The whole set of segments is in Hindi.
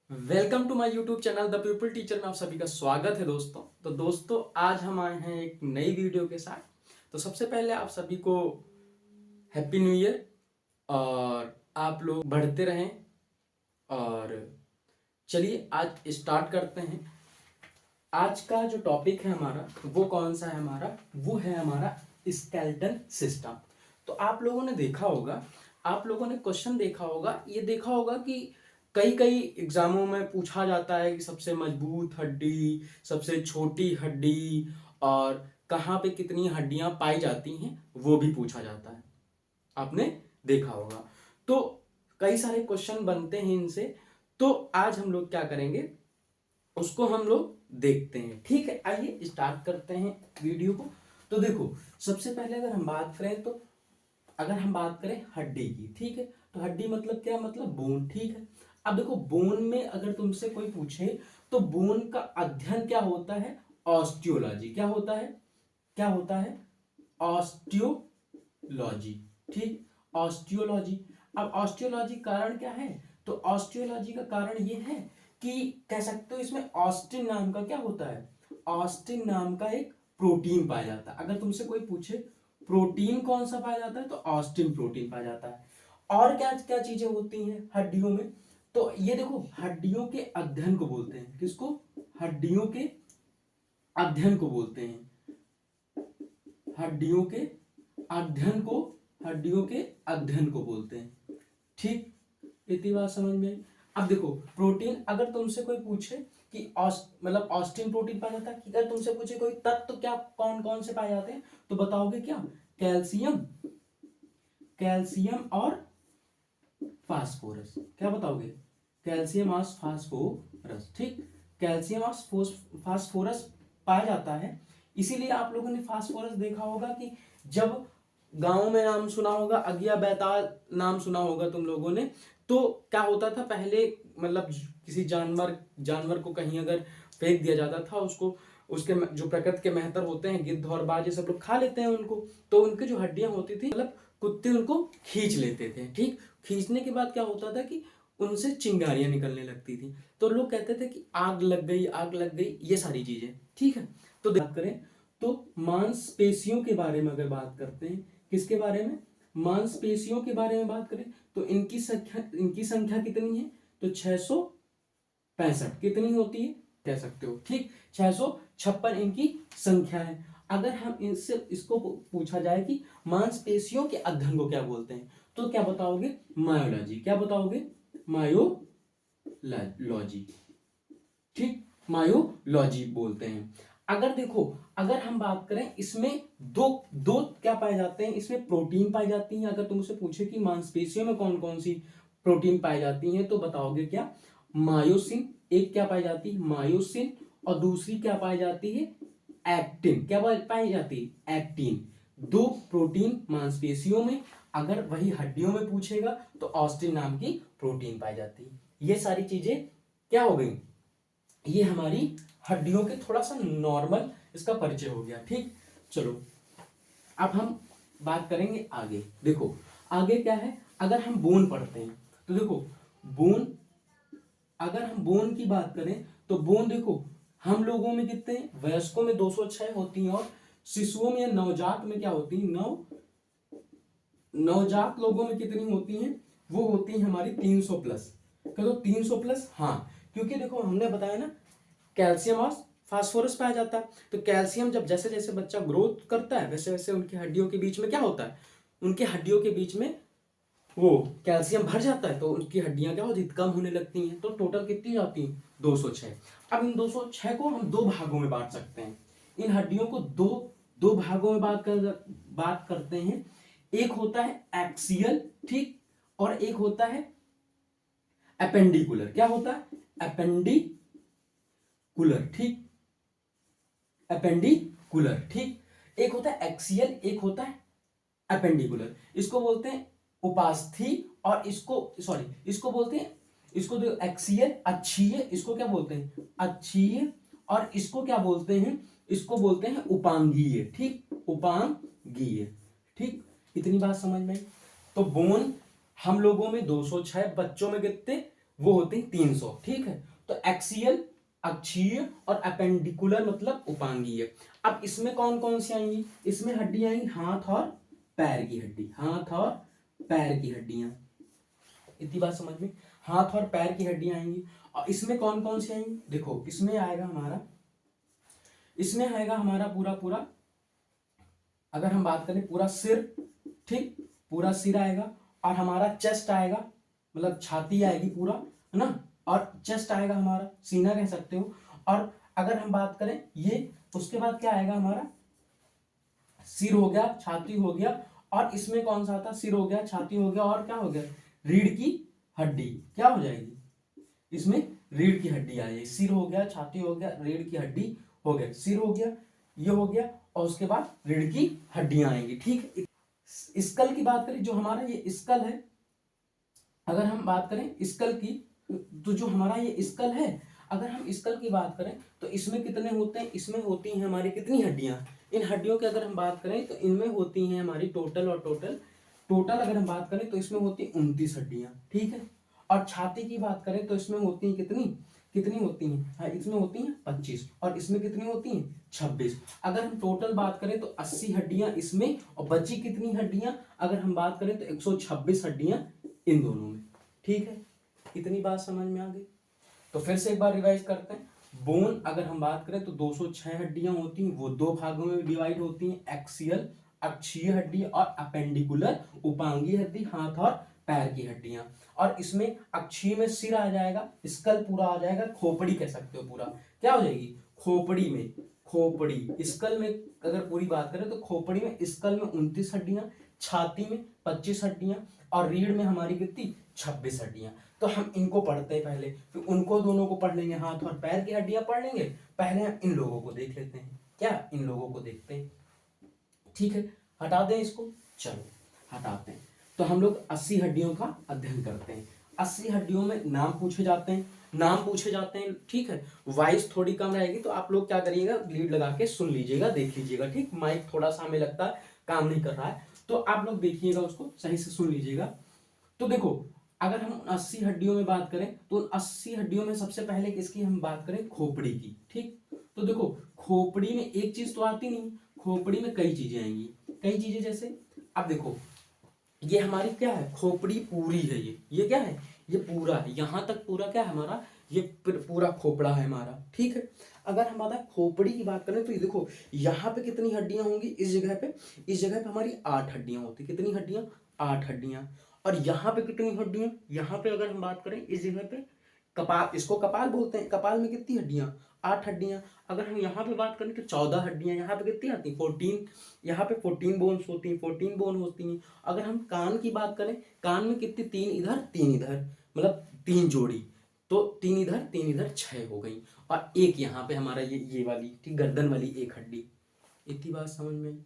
Welcome to my YouTube channel the people teacher में आप सभी का स्वागत है दोस्तों। तो दोस्तों आज हम आए हैं एक नई वीडियो के साथ। तो सबसे पहले आप सभी को हैप्पी न्यू ईयर और आप लोग बढ़ते रहें। और चलिए आज स्टार्ट करते हैं। आज का जो टॉपिक है हमारा वो कौन सा है वो है हमारा स्केलेटन सिस्टम। तो आप लोगों ने देखा होगा, आप लोगों ने क्वेश्चन देखा होगा, ये देखा होगा कि कई कई एग्जामों में पूछा जाता है कि सबसे मजबूत हड्डी, सबसे छोटी हड्डी और कहाँ पे कितनी हड्डियां पाई जाती हैं वो भी पूछा जाता है। आपने देखा होगा। तो कई सारे क्वेश्चन बनते हैं इनसे। तो आज हम लोग क्या करेंगे उसको हम लोग देखते हैं। ठीक है, आइए स्टार्ट करते हैं वीडियो को। तो देखो, सबसे पहले अगर हम बात करें तो अगर हम बात करें हड्डी की, ठीक है, तो हड्डी मतलब क्या, मतलब बोन। ठीक है, अब देखो बोन में अगर तुमसे कोई पूछे तो बोन का अध्ययन क्या होता है, ऑस्टियोलॉजी। क्या होता है, क्या होता है, ऑस्टियोलॉजी। ठीक, ऑस्टियोलॉजी। अब ऑस्टियोलॉजी कारण क्या है, तो ऑस्टियोलॉजी का कारण ये है कि कह सकते हो इसमें ऑस्टिन नाम का क्या होता है, ऑस्टिन नाम का एक प्रोटीन पाया जाता है। अगर तुमसे कोई पूछे प्रोटीन कौन सा पाया जाता है तो ऑस्टिन प्रोटीन पाया जाता है। और क्या क्या चीजें होती हैं हड्डियों में, तो ये देखो हड्डियों के अध्ययन को बोलते हैं, किसको, हड्डियों के अध्ययन को बोलते हैं, हड्डियों के अध्ययन को, हड्डियों के अध्ययन को बोलते हैं। ठीक, इतनी बात समझ में आई। अब देखो प्रोटीन, अगर तुमसे कोई पूछे कि मतलब ऑस्टिन प्रोटीन पाया जाता है, कि अगर तुमसे पूछे कोई तत्व तो क्या कौन कौन से पाए जाते हैं, तो बताओगे क्या, कैल्शियम, कैल्शियम और फास्फोरस। क्या बताओगे, कैल्शियम और फास्फोरस। ठीक, कैल्शियम और फास्फोरस पाया जाता है। इसीलिए आप लोगों ने फास्फोरस देखा होगा कि जब गांव में नाम सुना होगा, अगिया बैताल नाम सुना होगा तुम लोगों ने, तो क्या होता था पहले, मतलब किसी जानवर जानवर को कहीं अगर फेंक दिया जाता था, उसको उसके जो प्रकृति के मेहतर होते हैं, गिद्ध और बाज, ये सब लोग खा लेते हैं उनको, तो उनकी जो हड्डियां होती थी, मतलब कुत्ते उनको खींच लेते थे। ठीक, खींचने के बाद क्या होता था कि उनसे चिंगारियां निकलने लगती थी, तो लोग कहते थे कि आग लग गई, आग लग गई, ये सारी चीजें। ठीक है, तो बात करें तो मांसपेशियों के बारे में अगर बात करते हैं, किसके बारे में, मांसपेशियों के बारे में बात करें तो इनकी संख्या कितनी है, तो 665 कितनी होती है, कह सकते हो। ठीक, 656 इनकी संख्या है। अगर हम इनसे इसको पूछा जाए कि मांसपेशियों के अध्ययन को क्या बोलते हैं, तो क्या बताओगे, मायोलॉजी। क्या बताओगे, मायोलॉजी। ठीक, मायोलॉजी बोलते हैं। अगर देखो, अगर हम बात करें इसमें दो दो क्या पाए जाते हैं, इसमें प्रोटीन पाई जाती हैं। अगर तुमसे पूछे कि मांसपेशियों में कौन कौन सी प्रोटीन पाई जाती हैं, तो बताओगे क्या, मायोसिन। एक क्या पाई जाती है, मायोसिन, और दूसरी क्या पाई जाती है, एक्टिन। क्या पाई जाती है, एक्टिन। दो प्रोटीन मांसपेशियों में, अगर वही हड्डियों में पूछेगा तो ऑस्टिन नाम की प्रोटीन पाई जाती है। ये सारी चीजें क्या हो गई, ये हमारी हड्डियों के थोड़ा सा नॉर्मल इसका परिचय हो गया। ठीक, चलो अब हम बात करेंगे आगे। देखो आगे क्या है, अगर हम बोन पढ़ते हैं तो देखो बोन, अगर हम बोन की बात करें तो बोन देखो हम लोगों में कितने, वयस्कों में 206 होती हैं, और शिशुओं में या नवजात में क्या होती है, नवजात लोगों में कितनी होती हैं, वो होती हैं हमारी 300 प्लस। कह दो 300 प्लस, हाँ, क्योंकि देखो हमने बताया ना कैल्शियम और फास्फोरस पाया जाता है। तो कैल्शियम जब जैसे जैसे बच्चा ग्रोथ करता है वैसे वैसे उनकी हड्डियों के बीच में क्या होता है, उनकी हड्डियों के बीच में वो कैल्शियम भर जाता है, तो उनकी हड्डियां क्या होती, कम होने लगती हैं। तो टोटल कितनी जाती हैं, 206। अब इन 206 को हम दो भागों में बांट सकते हैं। इन हड्डियों को दो दो भागों में बात करते हैं। एक होता है एक्सियल, ठीक, और एक होता है एपेंडिकुलर। क्या होता है, एपेंडिकुलर। ठीक, एपेंडिकुलर। ठीक, एक होता है एक्सियल, एक होता है एपेंडिकुलर। इसको बोलते हैं उपास्थि, और इसको सॉरी इसको बोलते हैं, इसको जो एक्सियल अक्षीय, इसको क्या बोलते हैं, अक्षीय, और इसको क्या बोलते हैं, इसको बोलते हैं उपांगीय। ठीक, उपांगीय। ठीक, इतनी बात समझ में आई। तो बोन हम लोगों में 206, बच्चों में कितने, वो होते हैं 300, ठीक है। तो एक्सियल, अक्षीय और अपेंडिकुलर मतलब उपांगीय। अब इसमें कौन कौन सी आएंगी, इसमें हड्डी आएंगी हाथ और पैर की हड्डी, हाथ और पैर की हड्डियां, इतनी बात समझ में, हाथ और पैर की हड्डियां आएंगी। और इसमें कौन कौन सी आएंगी, देखो इसमें आएगा हमारा, इसमें आएगा हमारा पूरा पूरा, अगर हम बात करें पूरा सिर, ठीक, पूरा सिर आएगा, और हमारा चेस्ट आएगा, मतलब छाती आएगी पूरा, है ना, और चेस्ट आएगा हमारा, सीना कह सकते हो। और अगर हम बात करें ये, उसके बाद क्या आएगा हमारा, सिर हो गया, छाती हो गया, और इसमें कौन सा आता, सिर हो गया, छाती हो गया, और क्या हो गया, रीढ़ की हड्डी, क्या हो जाएगी, इसमें रीढ़ की हड्डी आ जाएगी। सिर हो गया, छाती हो गया, रीढ़ की हड्डी हो गया, सिर हो गया, ये हो गया, और उसके बाद रीढ़ की हड्डियां आएंगी, ठीक। स्कल की बात करें, जो हमारा ये स्कल है, अगर हम बात करें स्कल की, तो जो हमारा ये स्कल है, अगर हम स्कल की बात करें तो इसमें कितने होते हैं, इसमें होती हैं हमारी कितनी हड्डियां, इन हड्डियों की अगर हम बात करें तो इनमें होती हैं हमारी टोटल, और टोटल अगर हम बात करें तो इसमें होती है 29 हड्डियां, ठीक है। और छाती की बात करें तो इसमें होती हैं कितनी, कितनी होती हैं, हाँ इसमें होती हैं 25, और इसमें कितनी होती हैं 26। अगर हम टोटल बात करें तो 80 हड्डियां इसमें, और बची कितनी हड्डियां, अगर हम बात करें तो 126 हड्डियां इन दोनों में, ठीक है। इतनी बात समझ में आ गई। तो फिर से एक बार रिवाइज करते हैं। बोन अगर हम बात करें तो 206 हड्डियां होती हैं, वो दो भागों में डिवाइड होती हैं, एक्सियल अक्षीय हड्डी और अपेंडिकुलर उपांगीय हड्डी, हाथ और पैर की हड्डियां। और इसमें अक्षीय में सिर आ जाएगा, स्कल पूरा आ जाएगा, खोपड़ी कह सकते हो पूरा, क्या हो जाएगी, खोपड़ी में, खोपड़ी स्कल में अगर पूरी बात करें तो खोपड़ी में, स्कल में 29 हड्डियां, छाती में 25 हड्डियां, और रीढ़ में हमारी कितनी 26 हड्डियां। तो हम इनको पढ़ते हैं पहले, फिर उनको दोनों को पढ़ लेंगे, हाथ और पैर की हड्डियां पढ़ लेंगे। पहले हम इन लोगों को देख लेते हैं, क्या इन लोगों को देखते हैं, ठीक है। हटा दें इसको, चलो हटाते हैं। तो हम लोग 80 हड्डियों का अध्ययन करते हैं। 80 हड्डियों में नाम पूछे जाते हैं, नाम पूछे जाते हैं, ठीक है। वॉइस थोड़ी कम रहेगी तो आप लोग क्या करिएगा, लीड लगा के सुन लीजिएगा, देख लीजिएगा, ठीक। माइक थोड़ा सा हमें लगता है काम नहीं कर रहा है, तो आप लोग देखिएगा, उसको सही से सुन लीजिएगा। तो देखो, अगर हम 80 हड्डियों में बात करें तो 80 हड्डियों में सबसे पहले किसकी हम बात करें, खोपड़ी की, ठीक। तो देखो खोपड़ी में एक चीज तो आती नहीं, खोपड़ी में कई चीजें आएंगी, कई चीजें, जैसे अब देखो ये हमारी क्या है, खोपड़ी पूरी है, ये क्या है, ये पूरा है, यहां तक पूरा क्या है हमारा, ये पूरा खोपड़ा है हमारा, ठीक है। अगर हम बात खोपड़ी की बात करें तो ये देखो यहाँ पे कितनी हड्डियां होंगी, इस जगह पे, इस जगह पे हमारी 8 हड्डियां होती, कितनी हड्डियां, 8 हड्डियां। और यहाँ पे कितनी हड्डियां, यहाँ पे अगर हम बात करें इस जगह पे, कपाल, इसको कपाल बोलते हैं, कपाल में कितनी हड्डियां, 8 हड्डियां। अगर हम यहाँ पे बात करें तो 14 हड्डियां, यहाँ पे कितनी आती, 14, यहाँ पे 14 बोन्स होती हैं, 14 बोन होती हैं। अगर हम कान की बात करें, कान में कितनी, 3 इधर 3 इधर, मतलब 3 जोड़ी, तो 3 इधर 3 इधर 6 हो गई। और एक यहाँ पे हमारा ये वाली, ठीक, गर्दन वाली एक हड्डी, इतनी बात समझ में आई।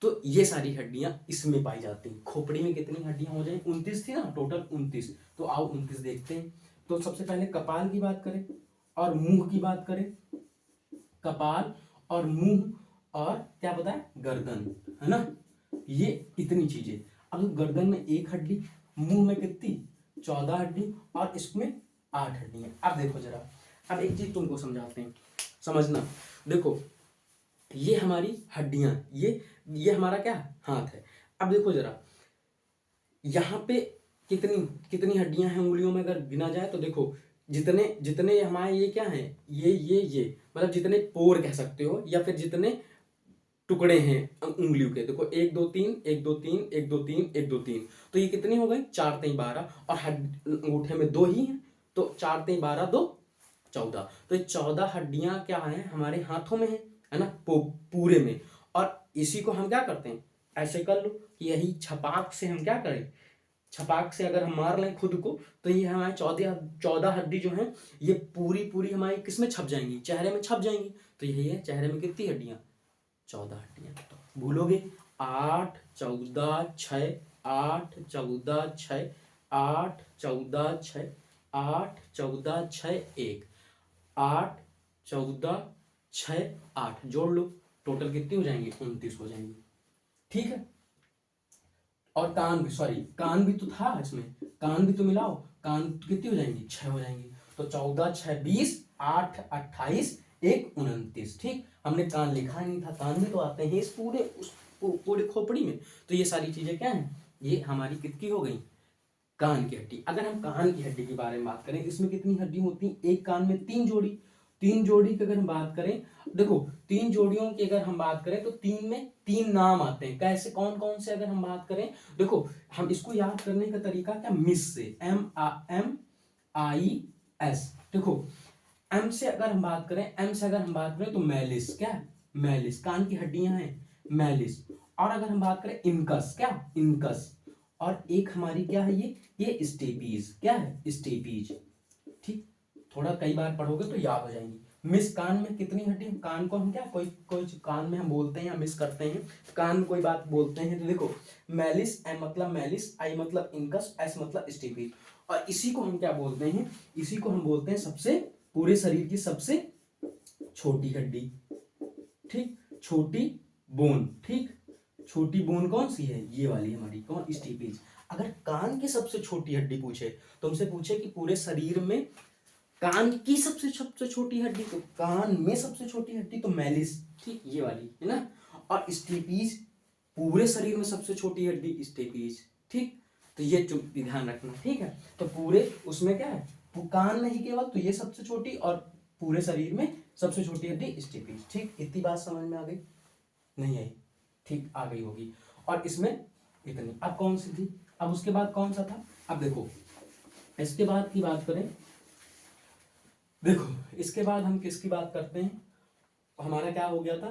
तो ये सारी हड्डियां इसमें पाई जाती हैं। खोपड़ी में कितनी हड्डियां हो जाए, 29 थी ना टोटल, 29। तो आओ 29 देखते हैं। तो सबसे पहले कपाल की बात करें और मुंह की बात करें, कपाल और मुंह, और क्या बताए, गर्दन, है ना, ये इतनी चीजें। अब गर्दन में एक हड्डी, मुंह में कितनी, 14 हड्डी, और इसमें 8 हड्डी है। अब देखो जरा, अब एक चीज तुमको समझाते हैं, समझना। देखो ये हमारी हड्डियां, ये हमारा क्या हाथ है। अब देखो जरा यहाँ पे कितनी कितनी हड्डियां हैं उंगलियों में, अगर गिना जाए तो देखो जितने जितने हमारे ये क्या है, ये मतलब जितने पोर कह सकते हो, या फिर जितने टुकड़े हैं उंगलियों के, देखो 1 2 3 1 2 3 1 2 3 1 2 3, तो ये कितनी हो गई, 4 3 12, और अंगूठे में 2 ही हैं, तो 4 3 12 2 14। तो ये 14 हड्डियां क्या है हमारे हाथों में है ना, पूरे में। और इसी को हम क्या करते हैं, ऐसे कर लो कि यही छपाक से हम क्या करें, छपाक से अगर हम मार लें खुद को, तो ये हमारे 14 हड्डी जो है, ये पूरी पूरी हमारी किस में छप जाएंगी, चेहरे में छप जाएंगी। तो यही है, चेहरे में कितनी हड्डियां, 14 हड्डियां। तो भूलोगे, 8 14 6, 8 14 6, 8 14 6, 8 14 6 1, 8 14 6 8, जोड़ लो, टोटल कितनी हो जाएंगी, 29 हो जाएंगी, ठीक है। और कान भी, सॉरी कान भी तो था इसमें, कान भी तो मिलाओ, कान कितनी हो जाएंगी, 6 हो जाएंगी। तो 14 6 20, 8 28, 1 29। ठीक, हमने कान लिखा नहीं था, कान में तो आते हैं इस पूरे खोपड़ी में। तो ये सारी चीजें क्या है, ये हमारी कितनी हो गई, कान की हड्डी। अगर हम कान की हड्डी के बारे में बात करें, इसमें कितनी हड्डी होती है, एक कान में 3 जोड़ी। 3 जोड़ी की अगर हम बात करें, देखो 3 जोड़ियों की अगर हम बात करें तो 3 में 3 नाम आते हैं। कैसे, कौन कौन से अगर हम बात करें, देखो हम इसको याद करने का तरीका क्या, मिस से, MIS। देखो एम से अगर हम बात करें, एम से अगर हम बात करें तो मैलिस, क्या मैलिस, कान की हड्डियां हैं मैलिस। और अगर हम बात करें इनकस, क्या इनकस। और एक हमारी क्या है, ये स्टेपीज, क्या है स्टेपीज। ठीक, थोड़ा कई बार पढ़ोगे तो याद हो जाएंगी। मिस, कान में कितनी हड्डी, कान को हम क्या, कोई कोई कान में हम बोलते हैं या मिस करते हैं, कान कोई बात बोलते हैं तो देखो मैलिस, एम मतलब मैलिस, आई मतलब इनकस, एस मतलब स्टेपीज। और इसी को हम क्या बोलते हैं, इसी को हम बोलते हैं सबसे, पूरे शरीर की सबसे छोटी हड्डी। ठीक, छोटी बोन। ठीक, छोटी बोन कौन सी है, ये वाली हमारी, कौन, स्टीपीज। अगर कान की सबसे छोटी हड्डी पूछे, तुमसे पूछे कि पूरे शरीर में कान की सबसे सबसे छोटी हड्डी, तो कान में सबसे छोटी हड्डी तो मैलिस, ठीक, ये वाली है ना। और स्टीपीज पूरे शरीर में सबसे छोटी हड्डी स्टेपीज। ठीक, तो ये ध्यान रखना, ठीक है। तो पूरे उसमें क्या है, कान नहीं केवल, तो ये सबसे छोटी, और पूरे शरीर में सबसे छोटी हड्डी स्टेपीज। ठीक, इतनी बात समझ में आ गई, नहीं आई, ठीक आ गई होगी। और इसमें इतनी, अब कौन सी थी, अब उसके बाद कौन सा था, अब देखो इसके बाद की बात करें, देखो इसके बाद हम किसकी बात करते हैं, हमारा क्या हो गया था,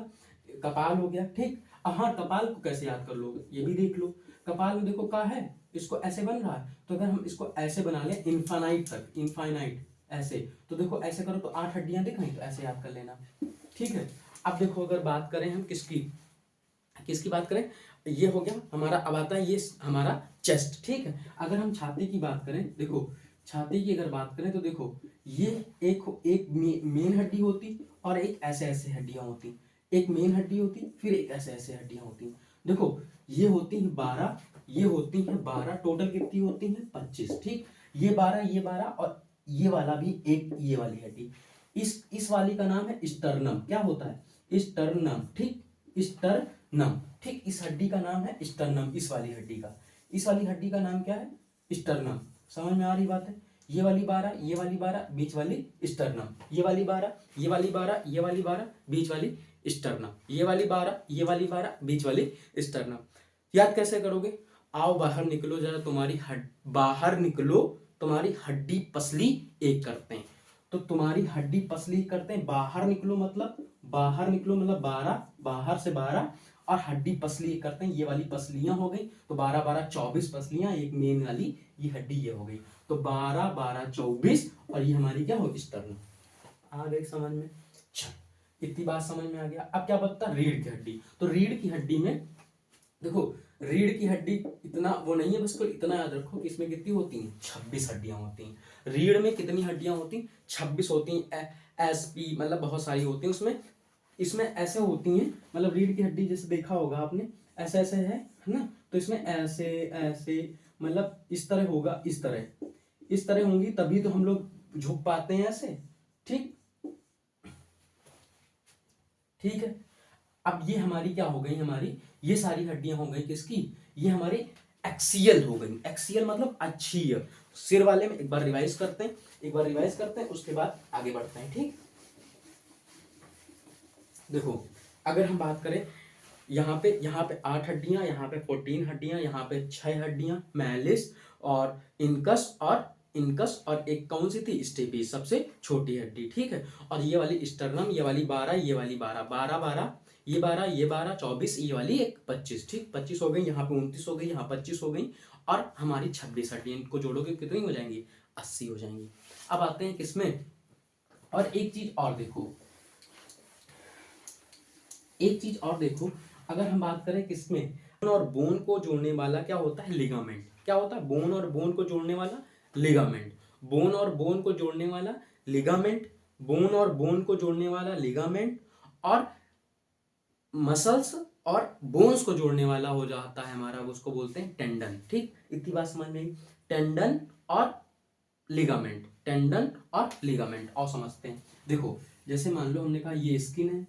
कपाल हो गया। ठीक, अब हाँ, कपाल को कैसे याद कर लोगे ये भी देख लो। कपाल में देखो क्या है, इसको ऐसे बन रहा है, तो अगर हम इसको ऐसे बना ले इनफाइनाइट तक, इनफाइनाइट ऐसे, तो देखो ऐसे करो तो 8 हड्डियां दिख रही, तो ऐसे याद कर लेना। ठीक है, अब देखो अगर बात करें हम किसकी, किसकी बात करें, ये हो गया हमारा। अब आता है ये हमारा चेस्ट। ठीक है, अगर हम छाती की बात करें, देखो छाती की अगर बात करें तो देखो ये एक मेन हड्डी होती, और एक ऐसे ऐसे हड्डियां होती, एक मेन हड्डी होती, फिर एक ऐसे ऐसे हड्डियां होती। देखो ये होती है 12, ये होती है 12, टोटल कितनी होती है 25। ठीक, ये 12, ये 12, और ये वाला भी एक, ये वाली हड्डी, इस वाली का नाम है स्टर्नम। क्या होता है, स्टर्नम। ठीक, स्टर्नम। ठीक, इस हड्डी का नाम है स्टर्नम, इस वाली हड्डी का, इस वाली हड्डी का नाम क्या है, स्टर्नम। समझ में आ रही बात है, ये वाली 12, ये वाली 12, बीच वाली स्टर्नम, ये वाली 12, ये वाली 12, ये वाली 12, बीच वाली स्टर्नम, ये वाली 12, ये वाली 12, बीच वाली स्टर्नम। याद कैसे करोगे, आओ बाहर निकलो जरा, तुम्हारी बाहर निकलो, तुम्हारी हड्डी पसली एक करते हैं। तो तुम्हारी हड्डी पसली करते हैं, बाहर निकलो मतलब, बाहर निकलो मतलब 12, बाहर से 12, और हड्डी पसली करते हैं, ये वाली पसलियां हो गई, तो 12 12 24 पसलियां, एक मेन वाली ये हड्डी ये हो गई, तो 12 12 24, और ये हमारी क्या हो, स्टर्नम। आ गई समझ में, इतनी बात समझ में आ गया। अब क्या बचता, रीढ़ की हड्डी। तो रीढ़ की हड्डी में देखो, रीढ़ की हड्डी इतना वो नहीं है, बस को इतना याद रखो कि इसमें कितनी होती हैं, 26 हड्डियां होती हैं। रीढ़ में कितनी हड्डियां होती हैं, 26 होती हैं। SP मतलब बहुत सारी होती हैं उसमें, इसमें ऐसे होती हैं, मतलब रीढ़ की हड्डी जैसे देखा होगा आपने, ऐसे ऐसे है ना, तो इसमें ऐसे ऐसे, मतलब इस तरह होगा, इस तरह होंगी, तभी तो हम लोग झुक पाते हैं ऐसे। ठीक, ठीक है। अब ये हमारी क्या हो गई, हमारी ये सारी हड्डियां हो गई किसकी, ये हमारी एक्सियल हो गई। एक्सियल मतलब अक्षीय। सिर वाले में एक बार रिवाइज करते हैं, एक बार रिवाइज करते हैं, उसके बाद आगे बढ़ते हैं। ठीक, देखो अगर हम बात करें, यहाँ पे 8 हड्डियां, यहाँ पे 14 हड्डियां, यहाँ पे 6 हड्डियां, मैलिस और इनकस और एक कौन सी थी, स्टेपीज, सबसे छोटी हड्डी। ठीक है, और ये वाली स्टर्नम, ये वाली 12, ये वाली 12, 12 12, ये 12, ये 12 24, ये वाली एक 25। ठीक, 25 हो गई, यहाँ पे 29 हो गई, यहाँ 25 हो गई, और हमारी 26 हड्डी, इनको जोड़ोगे कितनी हो जाएंगी, 80 हो जाएंगी। अब आते हैं किसमें, और एक चीज और देखो, एक चीज और देखो, अगर हम बात करें किसमें, बोन और बोन को जोड़ने वाला क्या होता है, लिगामेंट। क्या होता है, बोन और बोन को जोड़ने वाला लिगामेंट, बोन और बोन को जोड़ने वाला लिगामेंट, बोन और बोन को जोड़ने वाला लिगामेंट, और मसल्स और बोन्स को जोड़ने वाला हो जाता है हमारा, उसको बोलते हैं टेंडन। ठीक, इतनी बात समझ में आई, टेंडन और लिगामेंट, टेंडन और लिगामेंट। और समझते हैं, देखो जैसे मान लो हमने कहा ये स्किन है,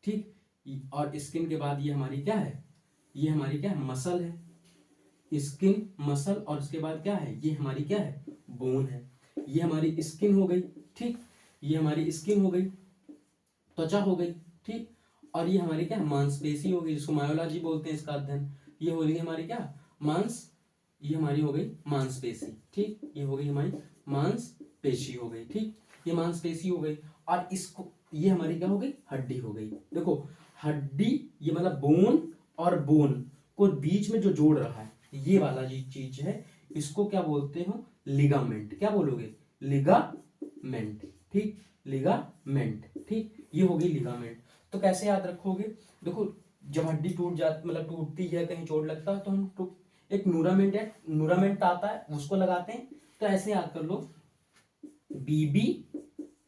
ठीक, और स्किन के बाद ये हमारी क्या है, ये हमारी क्या है, मसल है, स्किन मसल, और उसके बाद क्या है, ये हमारी क्या है, बोन है। ये हमारी स्किन हो गई, ठीक, ये हमारी स्किन हो गई, त्वचा हो गई, ठीक, और ये हमारी क्या है, मांसपेशी हो गई, जिसको मायोलॉजी बोलते हैं इसका अध्ययन। ये हो गई हमारी क्या, मांस, ये हमारी हो गई मांसपेशी, ठीक, ये हो गई हमारी मांसपेशी हो गई, ठीक, ये मांसपेशी हो गई। और इसको, ये हमारी क्या हो गई, हड्डी हो गई। देखो हड्डी, ये मतलब बोन और बोन को बीच में जो जोड़ रहा है, ये वाला जी चीज है, इसको क्या बोलते हो, लिगामेंट। क्या बोलोगे, लिगामेंट, ठीक, लिगामेंट, ठीक, ये हो गई लिगामेंट। तो कैसे याद रखोगे, देखो जब हड्डी टूट जाती, मतलब टूटती है, कहीं चोट लगता है, तो हम एक नूरामेंट है, नूरामेंट आता है, उसको लगाते हैं। तो ऐसे याद कर लो, बीबी,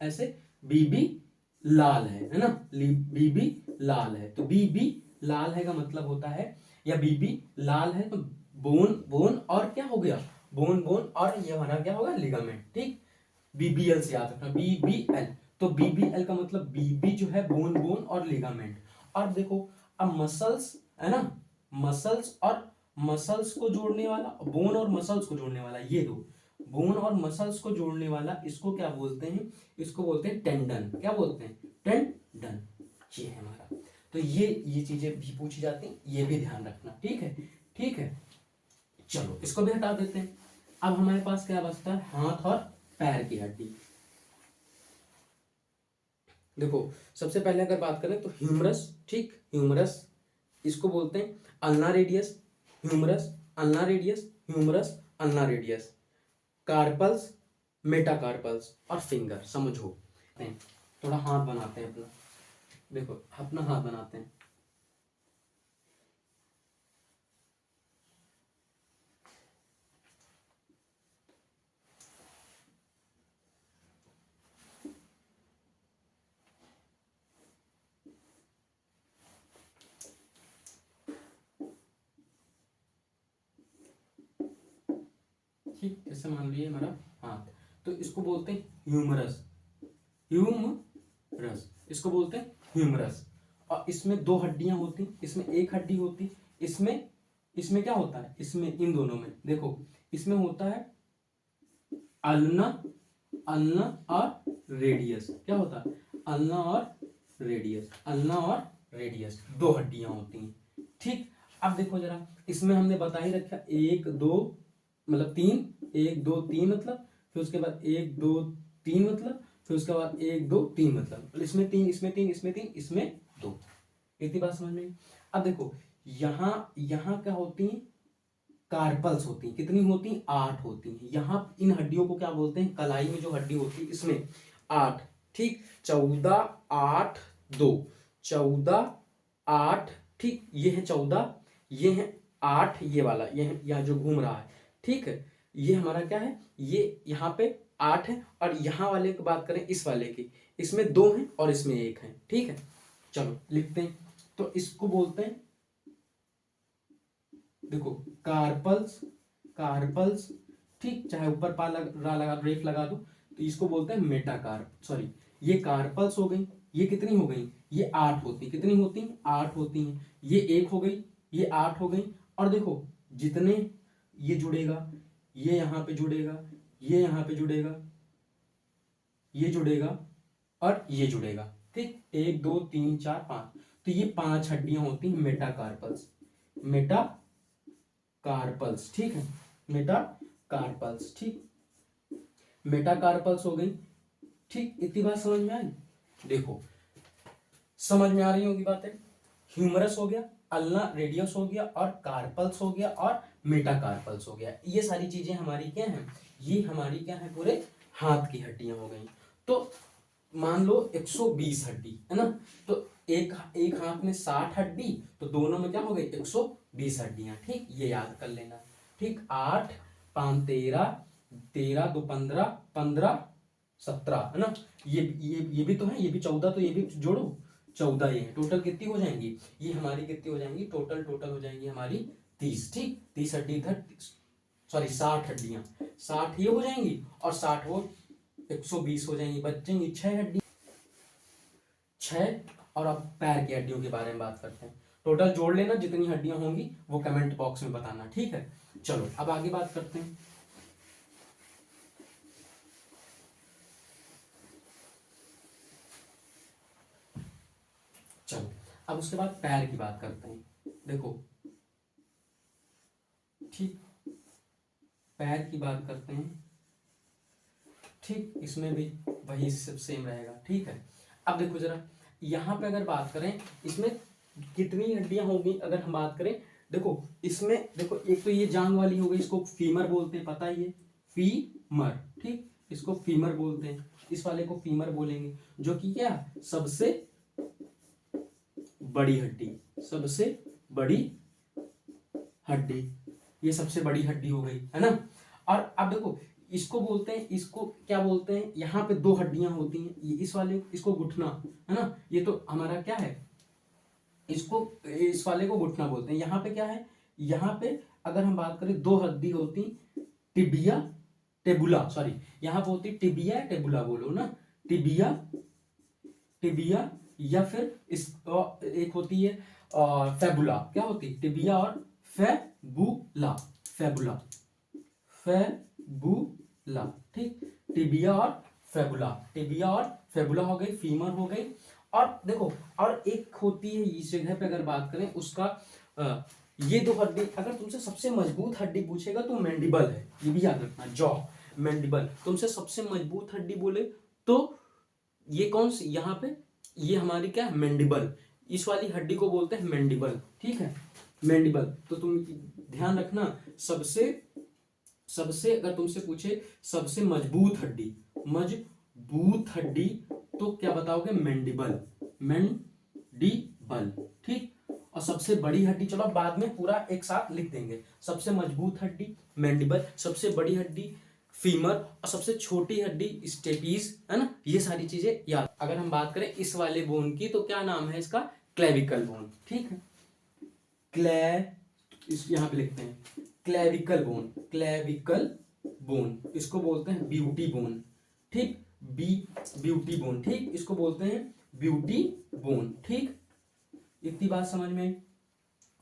ऐसे बीबी लाल है ना, बीबी लाल है, तो बीबी लाल है का मतलब होता है, या बीबी लाल है तो बोन, बोन और क्या हो गया, बोन, बोन, और ये हमारा क्या होगा, लिगामेंट, ठीक। बीबीएल से याद रखना, बीबीएल। तो बीबीएल का मतलब बीबी जो है, बोन, बोन और लिगामेंट। और देखो अब मसल्स है ना, मसल्स और मसल्स को जोड़ने वाला, बोन और मसल्स को जोड़ने वाला, ये दो, बोन और मसल्स को जोड़ने वाला, इसको क्या बोलते हैं, इसको बोलते हैं टेंडन। क्या बोलते हैं, टेंडन, ये है हमारा। तो ये चीजें भी पूछी जाती हैं, ये भी ध्यान रखना, ठीक है, ठीक है। चलो इसको भी हटा देते हैं। अब हमारे पास क्या बचता है, हाथ और पैर की हड्डी। देखो सबसे पहले अगर बात करें तो ह्यूमरस, ठीक, ह्यूमरस, इसको बोलते हैं ulna radius, humerus, ulna radius, humerus, ulna radius, carpals, metacarpals और फिंगर। समझो, थोड़ा हाथ बनाते हैं अपना, देखो अपना हाथ बनाते हैं। ठीक, जैसे मान लीजिए हमारा हाथ, तो इसको बोलते हैं ह्यूमरस, ह्यूमरस, इसको बोलते हैं ह्यूमरस। और इसमें दो हड्डियां होती, इसमें एक हड्डी होती, इसमें इसमें क्या होता है, इसमें इन दोनों में देखो, इसमें होता है अल्ना, अल्ना और रेडियस। क्या होता है, अल्ना और रेडियस, अल्ना और रेडियस, दो हड्डियां होती हैं, ठीक। अब देखो जरा, इसमें हमने बता ही रखा, एक दो मतलब तीन, एक दो तीन मतलब, फिर उसके बाद एक दो तीन मतलब, फिर उसके बाद एक दो तीन मतलब, इसमें तीन, इसमें तीन, इसमें तीन, इसमें दो। इतनी बात समझ में। अब देखो यहाँ यहाँ क्या होती है, कार्पल्स होती हैं, कितनी होती हैं, 8 होती हैं। यहाँ इन हड्डियों को क्या बोलते हैं, कलाई में जो हड्डी होती है इसमें 8, ठीक, 14, 8, 2, 14, 8, ठीक, ये है 14, ये है 8, ये वाला, ये है यहाँ जो घूम रहा है, ठीक है, ये हमारा क्या है, ये यहाँ पे 8 है, और यहाँ वाले की बात करें, इस वाले की, इसमें 2 हैं और इसमें 1 है, ठीक है। चलो लिखते हैं, तो इसको बोलते हैं, देखो कार्पल्स, कार्पल्स, ठीक, चाहे ऊपर पा लगा रेफ लगा दो, तो इसको बोलते हैं मेटाकार्प, सॉरी, ये कार्पल्स हो गई, ये कितनी हो गई, ये 8 होती, कितनी होती हैं, 8 होती हैं, ये 1 हो गई, ये 8 हो गई। और देखो जितने ये जुड़ेगा, ये यहाँ पे जुड़ेगा, ये यहाँ पे जुड़ेगा, ये जुड़ेगा और ये जुड़ेगा, ठीक, 1 2 3 4 5, तो ये 5 हड्डियां होती हैं मेटाकार्पल्स, मेटा कार्पल्स, ठीक है, मेटाकार्पल्स, ठीक, मेटाकार्पल्स हो गई, ठीक। इतनी बात समझ में आई, देखो समझ में आ रही होगी बातें। ह्यूमरस हो गया, अल्ना रेडियस हो गया, और कार्पल्स हो गया, और मेटाकार्पल्स हो गया, ये सारी चीजें हमारी क्या हैं, ये हमारी क्या है, पूरे हाथ की हड्डियां हो गई। तो मान लो 120 हड्डी है ना, तो एक एक हाथ में 60 हड्डी, तो दोनों में क्या हो गई, 120 हड्डियां, ठीक, ये याद कर लेना, ठीक। 8 5 13, 13 2 15, 15 17 है ना, ये भी तो है, ये भी 14, तो ये भी जोड़ो, 14, ये टोटल कितनी हो जाएंगी, ये हमारी कितनी हो जाएंगी, टोटल हो जाएंगी हमारी 30, ठीक, 30 हड्डी इधर, सॉरी 60 हड्डियां, 60 ये हो जाएंगी और 60 वो 120 हो जाएंगी, बचेंगी 6 हड्डी, 6। और अब पैर की हड्डियों के बारे में बात करते हैं। टोटल जोड़ लेना जितनी हड्डियां होंगी वो कमेंट बॉक्स में बताना, ठीक है। चलो अब आगे बात करते हैं। चलो अब उसके बाद पैर की बात करते हैं। देखो ठीक, पैर की बात करते हैं, ठीक, इसमें भी वही सब सेम रहेगा, ठीक है। अब देखो जरा यहाँ पे अगर बात करें इसमें कितनी हड्डियां होंगी, अगर हम बात करें, देखो इसमें देखो एक तो ये जांग वाली हो गई, इसको फीमर बोलते हैं, पता ही है, फीमर, ठीक, इसको फीमर बोलते हैं, इस वाले को फीमर बोलेंगे, जो कि क्या सबसे बड़ी हड्डी, सबसे बड़ी हड्डी, ये सबसे बड़ी हड्डी हो गई, है ना। और अब देखो इसको बोलते हैं, इसको क्या बोलते हैं, यहाँ पे 2 हड्डियां होती हैं, ये इस वाले इसको घुटना, है ना, ये तो हमारा क्या है, इसको इस वाले को घुटना बोलते हैं। यहाँ पे क्या है, यहाँ पे अगर हम बात करें 2 हड्डी होती, टिबिया टेबुला, सॉरी यहाँ पे होती टिबिया टेबुला, बोलो ना, टिबिया, टिबिया, या फिर इस एक होती है फेबुला, क्या होती है, टिबिया और फेबुला, फेबुला, फेबुला, ठीक, टिबिया और फेबुला, टिबिया और फेबुला हो गई, फीमर हो गई। और देखो और एक होती है इस जगह पे अगर बात करें उसका ये 2 हड्डी, अगर तुमसे सबसे मजबूत हड्डी पूछेगा तो मैंडिबल है, ये भी याद रखना, जॉ, मैंडिबल, तुमसे सबसे मजबूत हड्डी बोले तो ये कौन सी, यहाँ पे ये हमारी क्या है, मैंडिबल, इस वाली हड्डी को बोलते हैं मैंडिबल, ठीक है, मैंडिबल। तो तुम ध्यान रखना, सबसे सबसे अगर तुमसे पूछे सबसे मजबूत हड्डी, मजबूत हड्डी, तो क्या बताओगे, मैंडिबल, मैंडिबल, ठीक। और सबसे बड़ी हड्डी, चलो बाद में पूरा एक साथ लिख देंगे, सबसे मजबूत हड्डी मैंडिबल, सबसे बड़ी हड्डी फीमर, और सबसे छोटी हड्डी स्टेपीज, है ना, ये सारी चीजें याद। अगर हम बात करें इस वाले बोन की तो क्या नाम है इसका, क्लेविकल बोन, ठीक है, यहाँ पे लिखते हैं क्लेविकल बोन, क्लेविकल बोन, इसको बोलते हैं ब्यूटी बोन, ठीक, ब्यूटी बोन, ठीक, इसको बोलते हैं ब्यूटी बोन, ठीक, इतनी बात समझ में,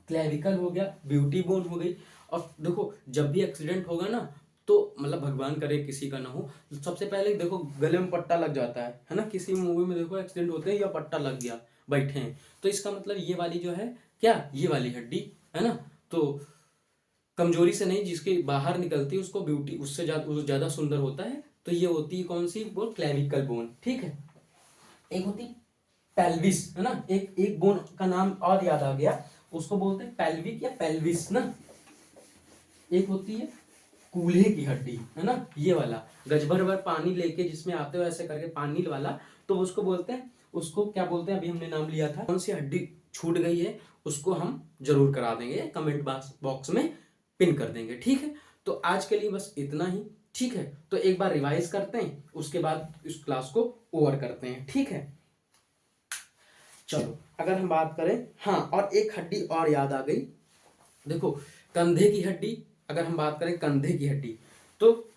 क्लेविकल हो गया, ब्यूटी बोन हो गई। और देखो जब भी एक्सीडेंट होगा ना, तो मतलब भगवान करे किसी का ना हो, सबसे पहले देखो गले में पट्टा लग जाता है ना, किसी मूवी में देखो एक्सीडेंट होते हैं या पट्टा लग गया, बैठे हैं, तो इसका मतलब ये वाली जो है क्या, ये वाली हड्डी, है ना, तो कमजोरी से नहीं, जिसके बाहर निकलती है उसको ब्यूटी, उससे ज्यादा सुंदर होता है, तो ये होती है कौन सी बोन, क्लेविकल बोन, ठीक है। एक होती पेल्विस, है ना, एक बोन का नाम और याद आ गया, उसको बोलते हैं पेल्विक या पेल्विस ना। एक होती है कूल्हे की हड्डी, है ना, ये वाला गजभर भर पानी लेके जिसमें आते हो ऐसे करके पानी वाला, तो उसको बोलते हैं, उसको क्या बोलते हैं, अभी हमने नाम लिया था, कौन सी हड्डी छूट गई है उसको हम जरूर करा देंगे, कमेंट बॉक्स में पिन कर देंगे, ठीक है। तो आज के लिए बस इतना ही, ठीक है। तो एक बार रिवाइज करते हैं, उसके बाद इस क्लास को ओवर करते हैं, ठीक है। चलो अगर हम बात करें, हाँ, और एक हड्डी और याद आ गई, देखो कंधे की हड्डी, अगर हम बात करें कंधे की हड्डी, तो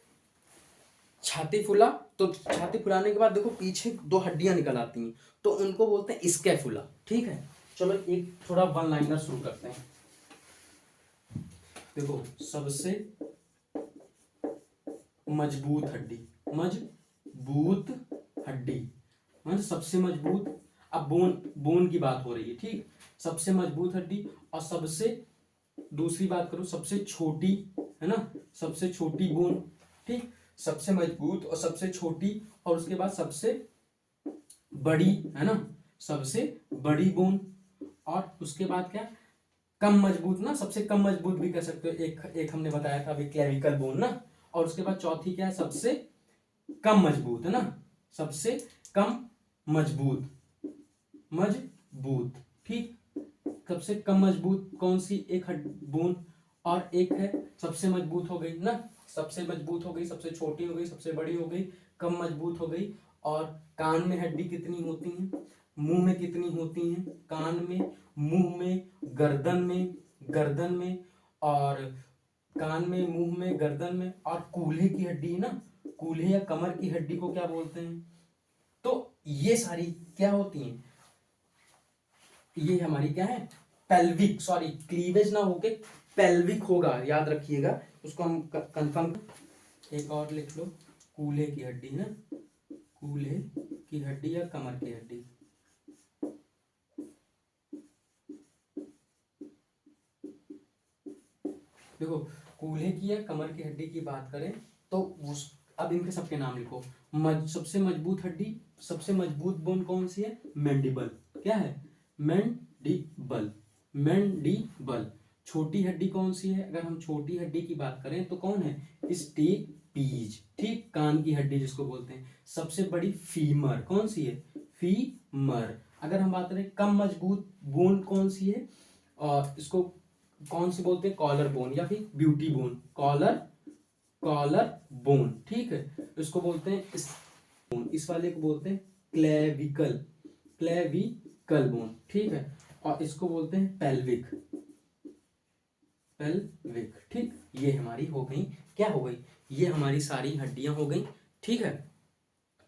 छाती फुला, तो छाती फुलाने के बाद देखो पीछे 2 हड्डियां निकल आती हैं, तो उनको बोलते हैं स्कैफुला, ठीक है। चलो एक थोड़ा वन लाइनर शुरू करते हैं। देखो सबसे मजबूत हड्डी, मजबूत हड्डी मतलब सबसे मजबूत, अब बोन की बात हो रही है, ठीक, सबसे मजबूत हड्डी, और सबसे दूसरी बात करो सबसे छोटी, है ना, सबसे छोटी बोन, ठीक, सबसे मजबूत और सबसे छोटी, और उसके बाद सबसे बड़ी, है ना, सबसे बड़ी बोन, और उसके बाद क्या, कम मजबूत ना, सबसे कम मजबूत भी कह सकते हो, एक हमने बताया था अभी क्लेविकल बोन ना, और उसके बाद चौथी क्या है, सबसे कम मजबूत, है ना, सबसे कम मजबूत, ठीक, सबसे कम मजबूत कौन सी, एक बोन, और एक है सबसे मजबूत हो गई ना, सबसे मजबूत हो गई, सबसे छोटी हो गई, सबसे बड़ी हो गई, कम मजबूत हो गई। और कान में हड्डी कितनी होती हैं, मुंह में कितनी होती हैं, कान में, मुंह में, गर्दन में, और कान में, मुंह में, गर्दन में। और कूल्हे की हड्डी है ना, कूल्हे या कमर की हड्डी को क्या बोलते हैं? तो ये सारी क्या होती हैं? ये हमारी क्या है? पेल्विक, सॉरी क्लीवेज ना होके पेल्विक होगा, याद रखिएगा, उसको हम कंफर्म। एक और लिख लो, कूल्हे की हड्डी ना, कूल्हे की हड्डी या कमर की हड्डी। देखो, कूल्हे की या कमर की हड्डी की बात करें तो उस, अब इनके सबके नाम लिखो। सबसे मजबूत हड्डी, सबसे मजबूत बोन कौन सी है? मैंडिबल। क्या है? Mandible, mandible. छोटी हड्डी कौन सी है? अगर हम छोटी हड्डी की बात करें तो कौन है? स्टेपीज। ठीक, कान की हड्डी जिसको बोलते हैं। सबसे बड़ी फीमर, कौन सी है? फीमर। अगर हम बात करें कम मजबूत बोन कौन सी है, और इसको कौन सी बोलते हैं? कॉलर बोन या फिर ब्यूटी बोन। कॉलर बोन, ठीक है, इसको बोलते हैं इस बोन। इस वाले को बोलते हैं क्लेविकल, क्लेविकल बोन, ठीक है। और इसको बोलते हैं पेल्विक, पेल्विक, ठीक। ये हमारी हो गई, क्या हो गई? ये हमारी सारी हड्डियां हो गई, ठीक है।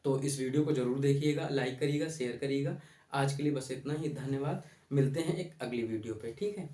तो इस वीडियो को जरूर देखिएगा, लाइक करिएगा, शेयर करिएगा। आज के लिए बस इतना ही, धन्यवाद। मिलते हैं एक अगली वीडियो पे, ठीक है।